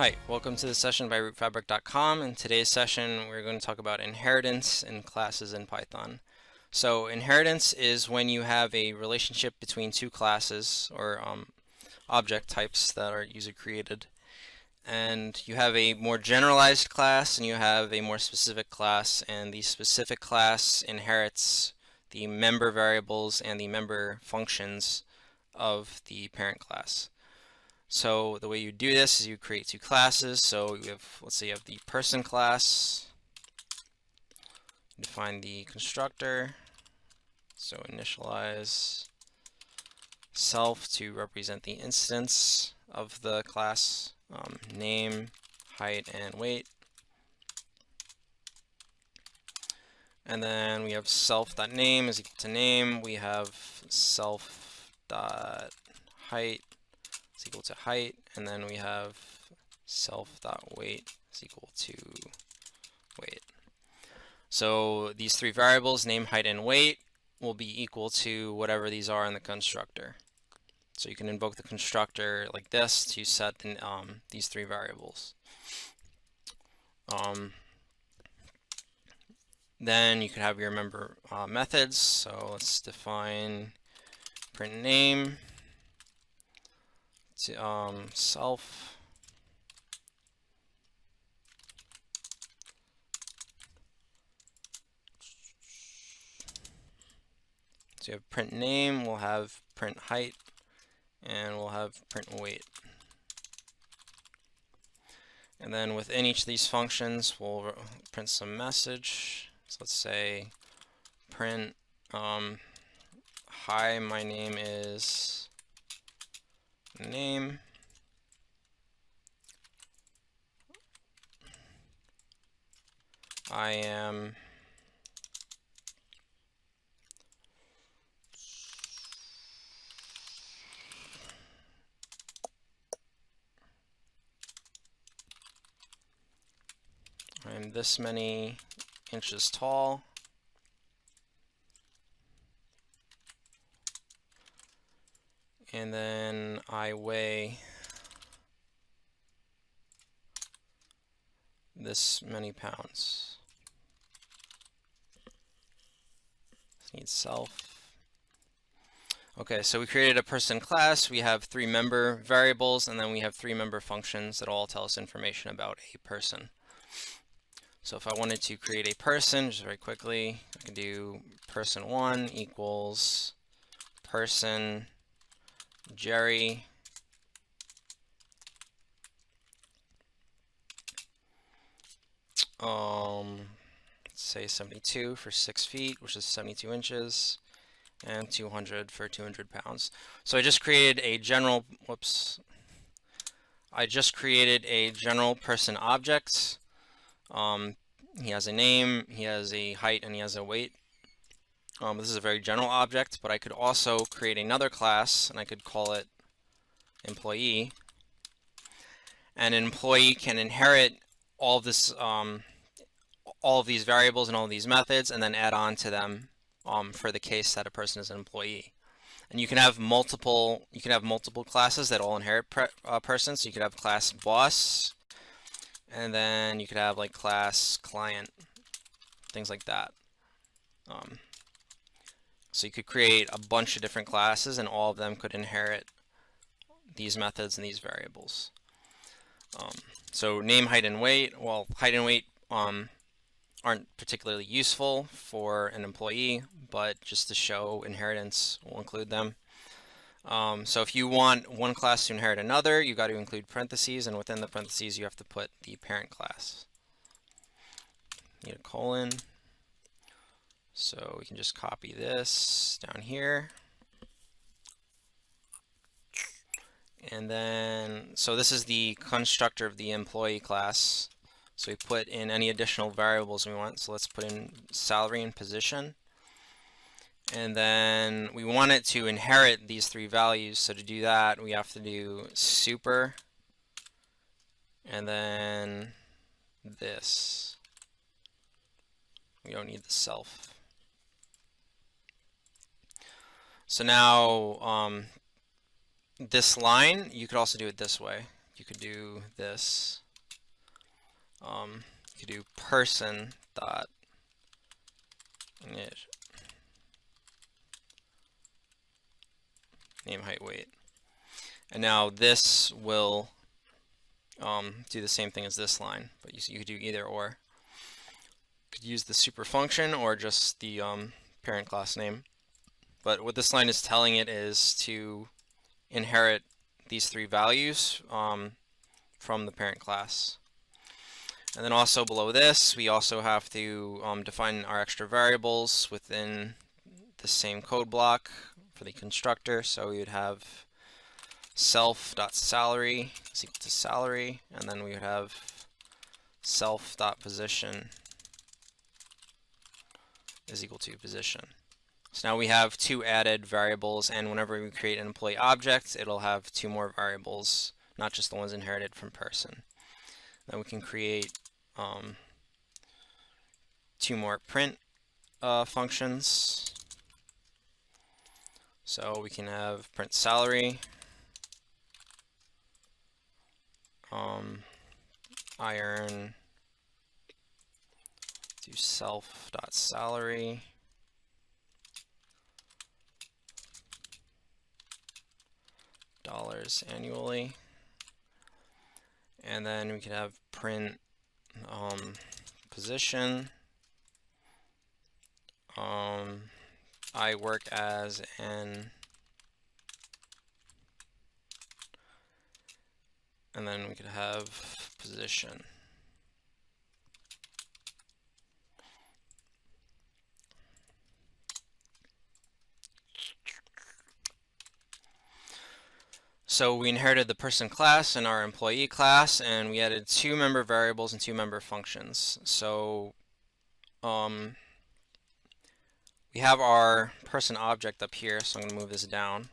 Hi, welcome to the session by rootfabric.com. In today's session, we're going to talk about inheritance in classes in Python. So inheritance is when you have a relationship between two classes or object types that are user created. And you have a more generalized class and you have a more specific class, and the specific class inherits the member variables and the member functions of the parent class. So the way you do this is you create two classes. So you have, let's say you have the person class, define the constructor, so initialize self to represent the instance of the class, name, height, and weight. And then we have self.name is equal to name. We have self.height is equal to height, and then we have self.weight is equal to weight. So these three variables, name, height, and weight, will be equal to whatever these are in the constructor. So you can invoke the constructor like this to set these three variables. Then you can have your member methods. So let's define print name to self. So you have print name, we'll have print height, and we'll have print weight. And then within each of these functions, we'll print some message. So let's say print, hi, my name is name. I am this many inches tall. And then I weigh this many pounds. This needs self. Okay, so we created a person class. We have three member variables, and then we have three member functions that all tell us information about a person. So if I wanted to create a person, just very quickly, I can do person1 equals person Jerry. Let's say 72 for 6 feet, which is 72 inches, and 200 for 200 pounds. So I just created a general, I just created a general person object. He has a name, he has a height, and he has a weight. This is a very general object, but I could also create another class, and I could call it employee. And an employee can inherit all of this, all of these variables and all of these methods, and then add on to them for the case that a person is an employee. And you can have multiple classes that all inherit persons. So you could have class boss, and then you could have like class client, things like that. So you could create a bunch of different classes, and all of them could inherit these methods and these variables. So name, height, and weight. Well, height and weight aren't particularly useful for an employee, but just to show inheritance, we'll include them. So if you want one class to inherit another, you got to include parentheses, and within the parentheses you have to put the parent class. Need a colon. So we can just copy this down here. And then, so this is the constructor of the employee class. So we put in any additional variables we want. So let's put in salary and position. And then we want it to inherit these three values. So to do that, we have to do super, and then this. We don't need the self. So now this line, you could also do it this way. you could do this. You could do person dot init name, height, weight. And now this will do the same thing as this line, but you could do either or. You could use the super function or just the parent class name. But what this line is telling it is to inherit these three values from the parent class. And then also below this, we also have to define our extra variables within the same code block for the constructor. So we would have self.salary is equal to salary, and then we would have self.position is equal to position. So now we have two added variables, and whenever we create an employee object, it'll have two more variables, not just the ones inherited from person. Then we can create two more print functions. So we can have print salary, I earn, do self.salary, dollars annually, and then we could have print position, I work as an, and then we could have position. So we inherited the person class and our employee class, and we added two member variables and two member functions. So we have our person object up here, so I'm going to move this down.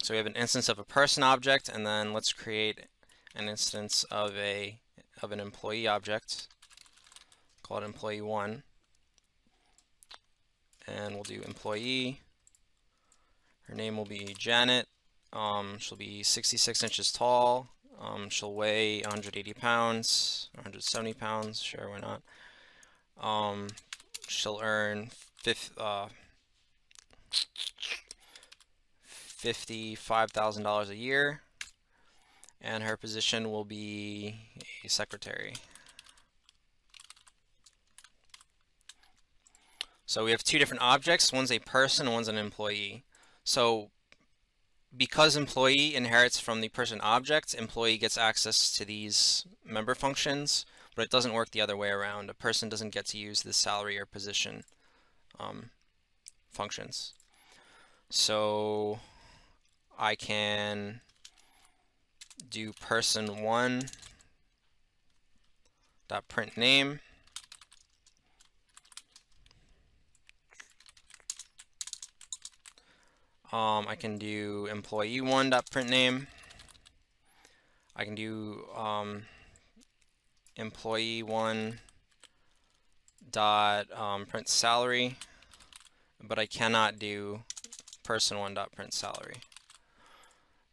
So we have an instance of a person object, and then let's create an instance of an employee object called employee1. And we'll do employee. Her name will be Janet. She'll be 66 inches tall. She'll weigh 180 pounds, 170 pounds, sure, why not. She'll earn $55,000 a year, and her position will be a secretary. So we have two different objects. One's a person, one's an employee. So because employee inherits from the person object, employee gets access to these member functions, but it doesn't work the other way around. A person doesn't get to use the salary or position functions. So I can do person1 dot print name. I can do employee1 dot print name. I can do employee1 dot print salary, but I cannot do person1 dot print salary.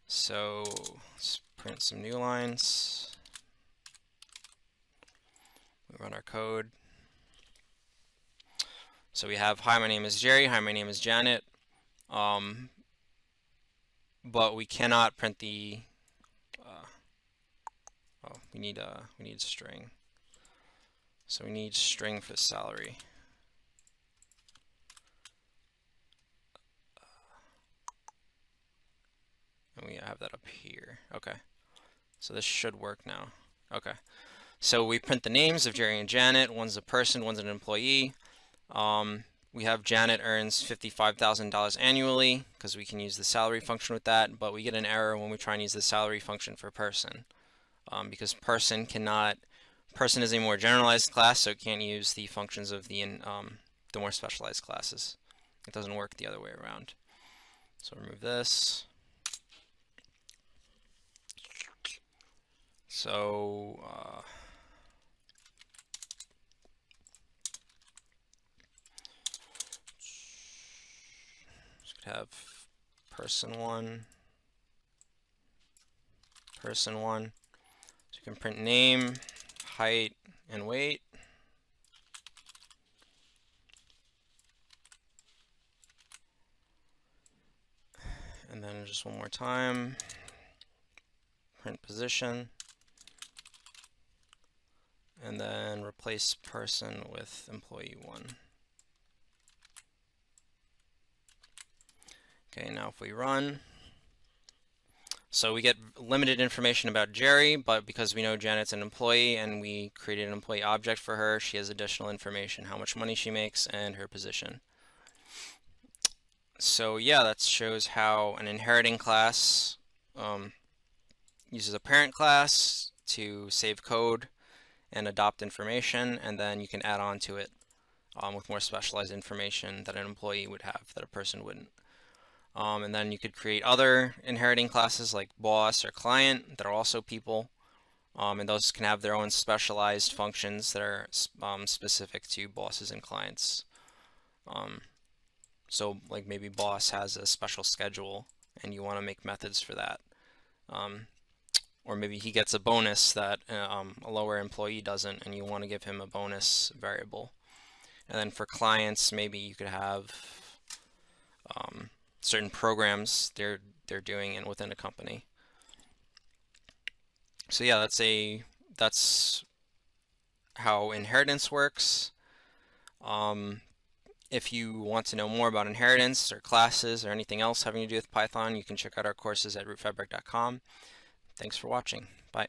So let's print some new lines. We run our code. So we have, hi, my name is Jerry. Hi, my name is Janet. But we cannot print the we need string. So we need string for salary. And we have that up here. Okay. So this should work now. Okay. So we print the names of Jerry and Janet. One's a person, one's an employee. We have Janet earns $55,000 annually because we can use the salary function with that, but we get an error when we try and use the salary function for person because person is a more generalized class, so it can't use the functions of the more specialized classes. It doesn't work the other way around. So remove this. So have person1, person1. So you can print name, height, and weight. And then just one more time, print position, and then replace person with employee1. Okay, now if we run, so we get limited information about Jerry, but because we know Janet's an employee and we created an employee object for her, she has additional information, how much money she makes and her position. So yeah, that shows how an inheriting class uses a parent class to save code and adopt information, and then you can add on to it with more specialized information that an employee would have that a person wouldn't. And then you could create other inheriting classes like boss or client that are also people, and those can have their own specialized functions that are specific to bosses and clients. So like maybe boss has a special schedule and you want to make methods for that. Or maybe he gets a bonus that a lower employee doesn't, and you want to give him a bonus variable. And then for clients, maybe you could have certain programs they're doing within a company. So yeah, that's how inheritance works. If you want to know more about inheritance or classes or anything else having to do with Python, you can check out our courses at rootfabric.com. Thanks for watching. Bye.